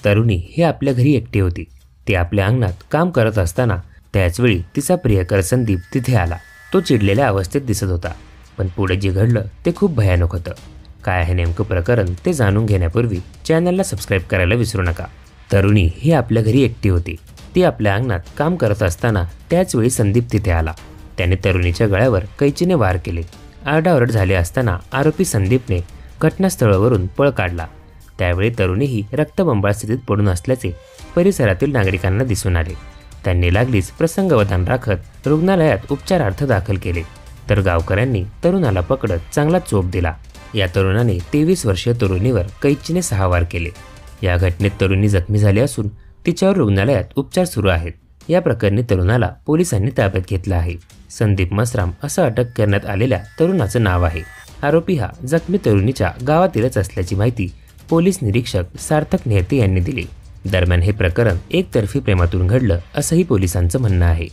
तरुणी ही आपल्या घरी एकटी होती. ती आपल्या अंगणात काम करत असताना त्याचवेळी तिचा प्रियकर संदीप तिथे आला. तो चिडलेल्या अवस्थेत दिसत होता, पण पुढे जे घडलं ते खूप भयानक होतं. काय आहे नेमकं प्रकरण ते जाणून घेण्यापूर्वी चॅनलला सबस्क्राईब करायला विसरू नका. तरुणी ही आपल्या घरी एकटी होती. ती आपल्या अंगणात काम करत असताना त्याचवेळी संदीप तिथे आला. त्याने तरुणीच्या गळ्यावर कैचीने वार केले. आरडाओरड झाले असताना आरोपी संदीपने घटनास्थळावरून पळ काढला. त्यावेळी तरुणीही रक्तबंबाळ स्थितीत पडून असल्याचे परिसरातील नागरिकांना दिसून आले. त्यांनी लागलीच प्रसंगावधान राखत रुग्णालयात उपचारार्थ दाखल केले, तर गावकऱ्यांनी तरुणाला पकडत चांगला चोप दिला. या तरुणाने 23 वर्षीय तरुणीवर कैचीने 6 वार केले. या घटनेत तरुणी जखमी झाली असून तिच्यावर रुग्णालयात उपचार सुरू आहेत. या प्रकरणी तरुणाला पोलिसांनी ताब्यात घेतलं आहे. संदीप मसराम असं अटक करण्यात आलेल्या तरुणाचं नाव आहे. आरोपी हा जखमी तरुणीच्या गावातीलच असल्याची माहिती पोलीस निरीक्षक सार्थक नेहते यांनी दिली. दरम्यान हे प्रकरण एकतर्फी प्रेमातून घडलं असंही पोलिसांचं म्हणणं आहे.